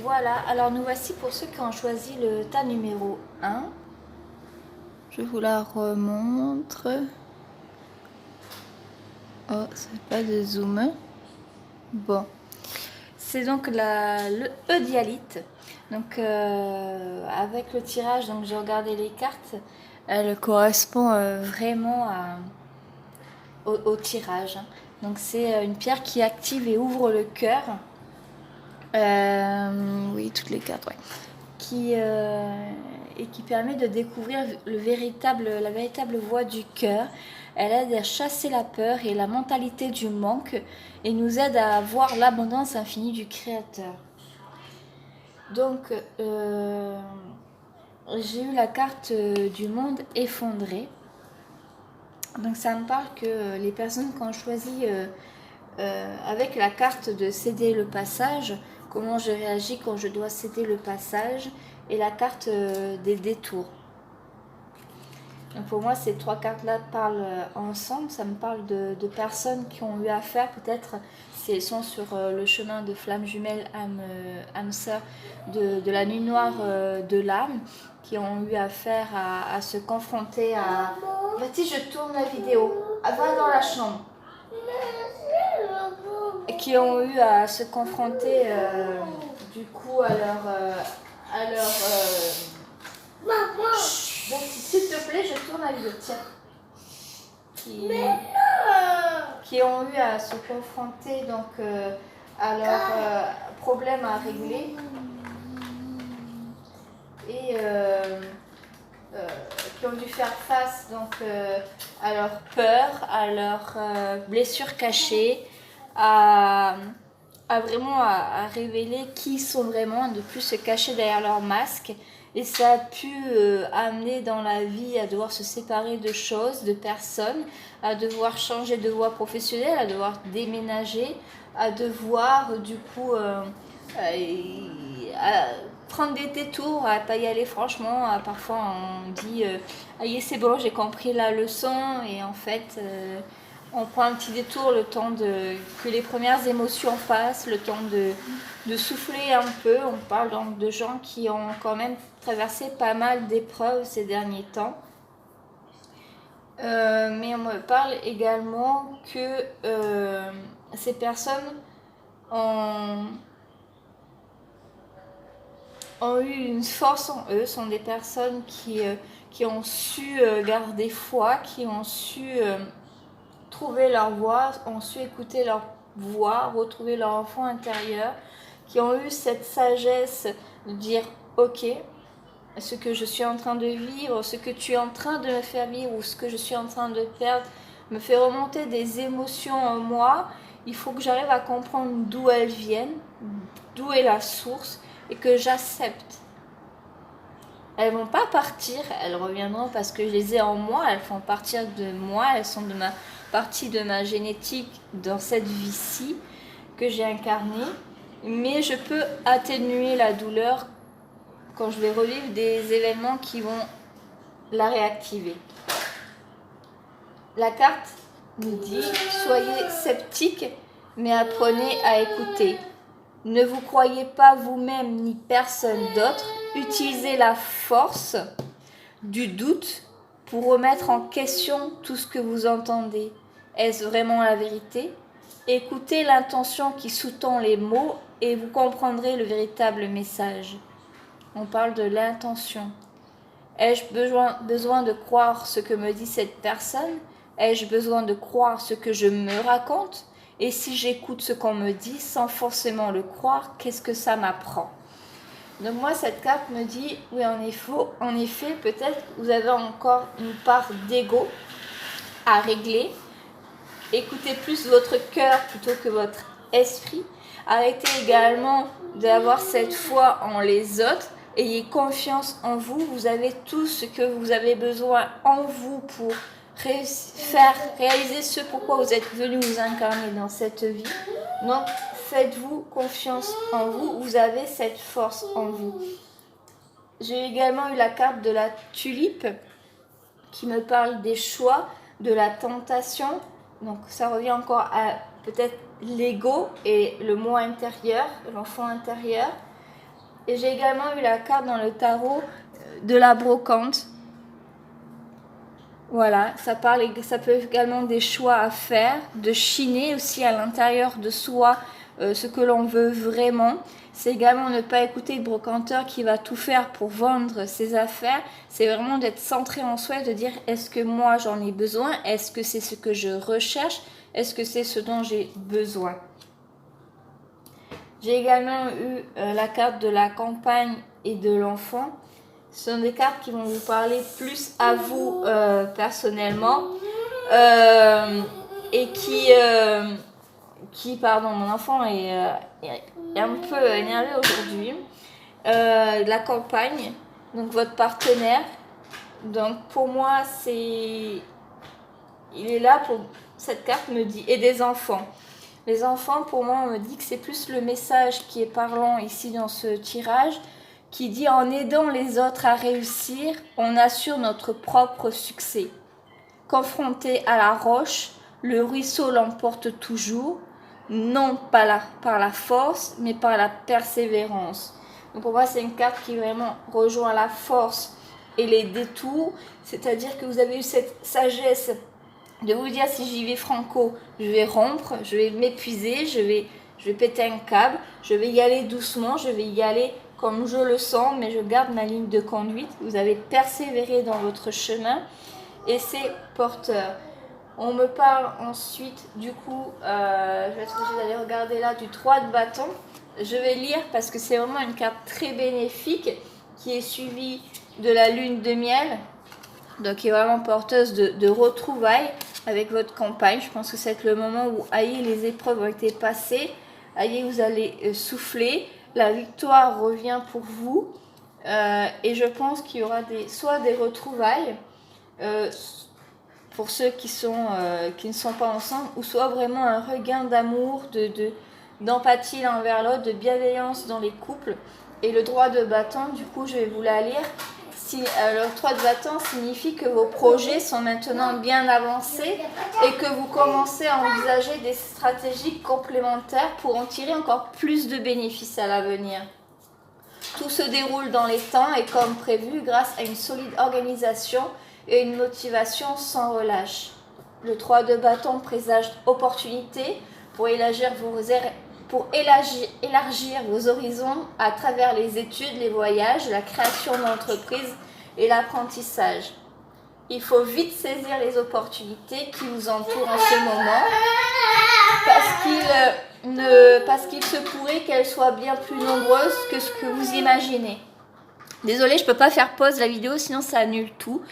Voilà, alors nous voici pour ceux qui ont choisi le tas numéro 1. Je vous la remontre. Oh, c'est pas de zoom. Bon, c'est donc le Eudialyte. Donc avec le tirage, donc j'ai regardé les cartes, elle correspond vraiment au tirage. Donc c'est une pierre qui active et ouvre le cœur. Oui, toutes les cartes, ouais. Et qui permet de découvrir la véritable voix du cœur. Elle aide à chasser la peur et la mentalité du manque et nous aide à voir l'abondance infinie du Créateur. Donc, j'ai eu la carte du monde effondré. Donc, ça me parle que les personnes qui ont choisi avec la carte de céder le passage, comment je réagis quand je dois céder le passage, et la carte des détours. Donc pour moi, ces trois cartes-là parlent ensemble. Ça me parle de personnes qui ont eu affaire, peut-être si elles sont sur le chemin de flamme jumelle, âme sœur, de la nuit noire de l'âme, qui ont eu affaire à se confronter à... Vas-y, je tourne la vidéo. Va dans la chambre. Qui ont eu à se confronter du coup à leur s'il te plaît, je tourne la vidéo. Tiens. Qui ont eu à se confronter donc à leurs problèmes à régler et qui ont dû faire face donc à leurs peurs, à leurs blessures cachées, à révéler qui ils sont vraiment, de plus se cacher derrière leur masque. Et ça a pu amener dans la vie à devoir se séparer de choses, de personnes, à devoir changer de voie professionnelle, à devoir déménager, à devoir du coup prendre des détours, à pas y aller franchement. Parfois on dit aïe c'est bon, j'ai compris la leçon, et en fait on prend un petit détour, le temps que les premières émotions passent, le temps de souffler un peu. On parle donc de gens qui ont quand même traversé pas mal d'épreuves ces derniers temps. Mais on me parle également que ces personnes ont eu une force en eux, sont des personnes qui ont su garder foi, qui ont su trouver leur voix, ont su écouter leur voix, retrouver leur enfant intérieur, qui ont eu cette sagesse de dire ok, ce que je suis en train de vivre, ce que tu es en train de me faire vivre ou ce que je suis en train de perdre me fait remonter des émotions en moi. Il faut que j'arrive à comprendre d'où elles viennent, d'où est la source, et que j'accepte. Elles vont pas partir, elles reviendront parce que je les ai en moi, elles font partir de moi, elles sont de ma partie de ma génétique dans cette vie-ci que j'ai incarnée, mais je peux atténuer la douleur quand je vais revivre des événements qui vont la réactiver. La carte nous dit « Soyez sceptiques, mais apprenez à écouter. Ne vous croyez pas vous-même ni personne d'autre. Utilisez la force du doute pour remettre en question tout ce que vous entendez. Est-ce vraiment la vérité ? Écoutez l'intention qui sous-tend les mots et vous comprendrez le véritable message. » On parle de l'intention. Ai-je besoin de croire ce que me dit cette personne ? Ai-je besoin de croire ce que je me raconte ? Et si j'écoute ce qu'on me dit sans forcément le croire, qu'est-ce que ça m'apprend ? Donc moi, cette carte me dit, oui, en effet, peut-être vous avez encore une part d'ego à régler. Écoutez plus votre cœur plutôt que votre esprit. Arrêtez également d'avoir cette foi en les autres. Ayez confiance en vous. Vous avez tout ce que vous avez besoin en vous pour réaliser ce pourquoi vous êtes venu vous incarner dans cette vie. Donc, faites-vous confiance en vous. Vous avez cette force en vous. J'ai également eu la carte de la tulipe qui me parle des choix, de la tentation. Donc, ça revient encore à peut-être l'ego et le moi intérieur, l'enfant intérieur. Et j'ai également eu la carte dans le tarot de la brocante. Voilà, ça peut également des choix à faire, de chiner aussi à l'intérieur de soi ce que l'on veut vraiment. C'est également ne pas écouter le brocanteur qui va tout faire pour vendre ses affaires. C'est vraiment d'être centré en soi et de dire est-ce que moi j'en ai besoin? Est-ce que c'est ce que je recherche? Est-ce que c'est ce dont j'ai besoin? J'ai également eu la carte de la campagne et de l'enfant. Ce sont des cartes qui vont vous parler plus à vous personnellement et pardon, mon enfant est un peu énervé aujourd'hui. La campagne, donc votre partenaire. Donc pour moi, il est là pour, cette carte me dit, et des enfants. Les enfants, pour moi, on me dit que c'est plus le message qui est parlant ici dans ce tirage, qui dit en aidant les autres à réussir, on assure notre propre succès. Confronté à la roche, le ruisseau l'emporte toujours, non pas par la force, mais par la persévérance. Donc pour moi, c'est une carte qui vraiment rejoint la force et les détours, c'est-à-dire que vous avez eu cette sagesse de vous dire si j'y vais franco, je vais rompre, je vais m'épuiser, je vais péter un câble, je vais y aller doucement, je vais y aller comme je le sens, mais je garde ma ligne de conduite. Vous avez persévéré dans votre chemin et c'est porteur. On me parle ensuite, du coup, je vais être obligée d'aller regarder là, du 3 de bâton. Je vais lire parce que c'est vraiment une carte très bénéfique qui est suivie de la lune de miel, donc qui est vraiment porteuse de retrouvailles avec votre compagne. Je pense que c'est le moment où, aïe, les épreuves ont été passées, aïe, vous allez souffler, la victoire revient pour vous, et je pense qu'il y aura soit des retrouvailles, pour ceux qui ne sont pas ensemble, ou soit vraiment un regain d'amour, d'empathie l'un envers l'autre, de bienveillance dans les couples. Et le droit de bâton, du coup, je vais vous la lire. Le 3 de bâton signifie que vos projets sont maintenant bien avancés et que vous commencez à envisager des stratégies complémentaires pour en tirer encore plus de bénéfices à l'avenir. Tout se déroule dans les temps et comme prévu grâce à une solide organisation et une motivation sans relâche. Le 3 de bâton présage opportunités pour élargir vos horizons à travers les études, les voyages, la création d'entreprises et l'apprentissage. Il faut vite saisir les opportunités qui vous entourent en ce moment parce qu'il se pourrait qu'elles soient bien plus nombreuses que ce que vous imaginez. Désolée, je ne peux pas faire pause la vidéo, sinon ça annule tout.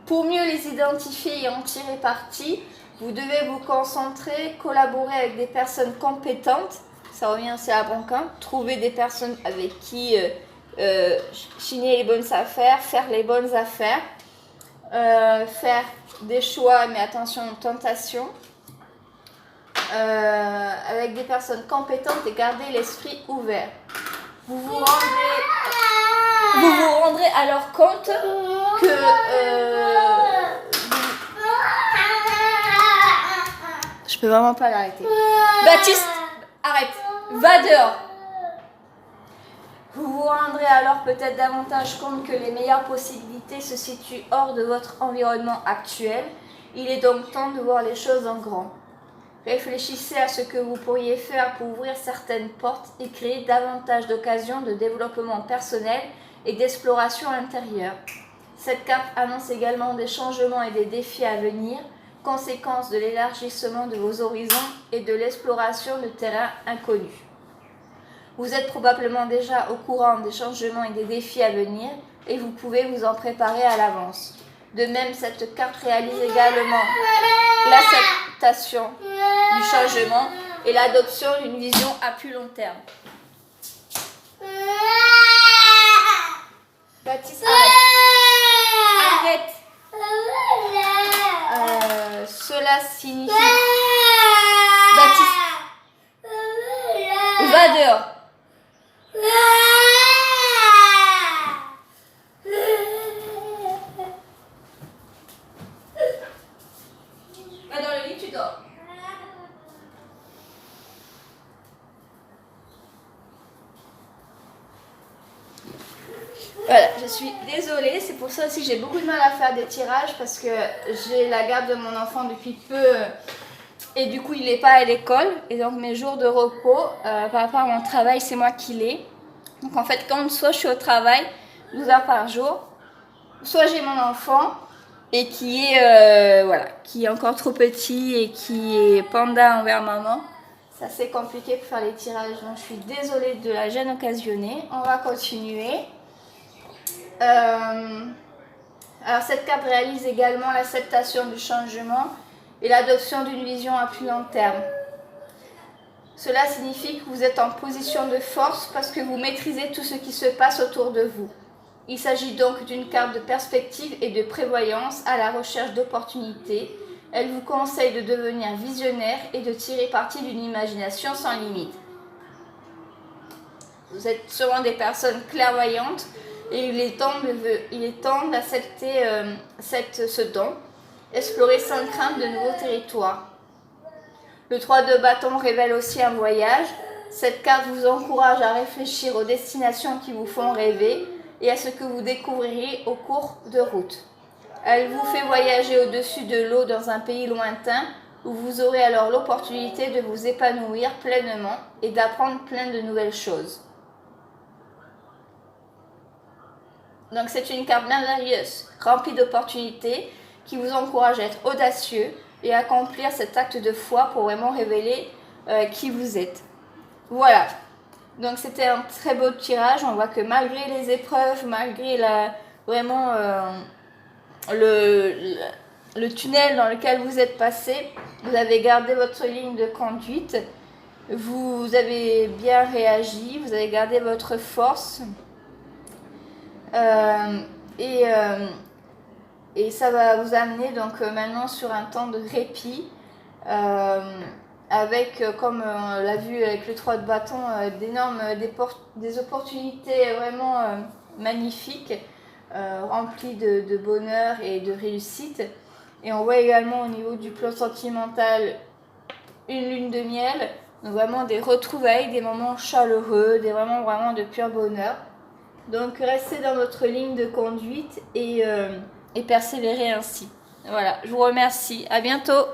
Pour mieux les identifier et en tirer parti, vous devez vous concentrer, collaborer avec des personnes compétentes. Ça revient aussi à Bronquin. Trouver des personnes avec qui chiner les bonnes affaires, faire les bonnes affaires, faire des choix, mais attention aux tentations. Avec des personnes compétentes et garder l'esprit ouvert. Vous vous rendrez alors compte que je peux vraiment pas l'arrêter. Baptiste, arrête, va dehors. Vous vous rendrez alors peut-être davantage compte que les meilleures possibilités se situent hors de votre environnement actuel. Il est donc temps de voir les choses en grand. Réfléchissez à ce que vous pourriez faire pour ouvrir certaines portes et créer davantage d'occasions de développement personnel et d'exploration intérieure. Cette carte annonce également des changements et des défis à venir, conséquence de l'élargissement de vos horizons et de l'exploration de terrains inconnus. Vous êtes probablement déjà au courant des changements et des défis à venir et vous pouvez vous en préparer à l'avance. De même, cette carte réalise également l'acceptation du changement et l'adoption d'une vision à plus long terme. Baptiste, arrête. Cela signifie... Baptiste, va dehors. Va dans le lit, tu dors. Voilà, je suis désolée, c'est pour ça aussi que j'ai beaucoup de mal à faire des tirages parce que j'ai la garde de mon enfant depuis peu et du coup il n'est pas à l'école et donc mes jours de repos par rapport à mon travail c'est moi qui l'ai. Donc en fait quand soit je suis au travail 12 heures par jour, soit j'ai mon enfant et qui est, voilà, qui est encore trop petit et qui est panda envers maman. Ça c'est compliqué pour faire les tirages donc je suis désolée de la gêne occasionnée. On va continuer. Alors cette carte réalise également l'acceptation du changement et l'adoption d'une vision à plus long terme. Cela signifie que vous êtes en position de force parce que vous maîtrisez tout ce qui se passe autour de vous. Il s'agit donc d'une carte de perspective et de prévoyance à la recherche d'opportunités. Elle vous conseille de devenir visionnaire et de tirer parti d'une imagination sans limite. Vous êtes sûrement des personnes clairvoyantes et il est temps d'accepter ce don. Explorer sans crainte de nouveaux territoires. Le 3 de bâton révèle aussi un voyage. Cette carte vous encourage à réfléchir aux destinations qui vous font rêver et à ce que vous découvrirez au cours de route. Elle vous fait voyager au-dessus de l'eau dans un pays lointain où vous aurez alors l'opportunité de vous épanouir pleinement et d'apprendre plein de nouvelles choses. Donc c'est une carte merveilleuse, remplie d'opportunités, qui vous encourage à être audacieux et à accomplir cet acte de foi pour vraiment révéler qui vous êtes. Voilà, donc c'était un très beau tirage. On voit que malgré les épreuves, malgré vraiment le tunnel dans lequel vous êtes passé, vous avez gardé votre ligne de conduite, vous avez bien réagi, vous avez gardé votre force. Et ça va vous amener donc maintenant sur un temps de répit avec, comme on l'a vu avec le 3 de bâton, des opportunités vraiment magnifiques, remplies de bonheur et de réussite. Et on voit également au niveau du plan sentimental une lune de miel, donc vraiment des retrouvailles, des moments chaleureux, des moments vraiment de pur bonheur. Donc restez dans votre ligne de conduite et persévérez ainsi. Voilà, je vous remercie. À bientôt.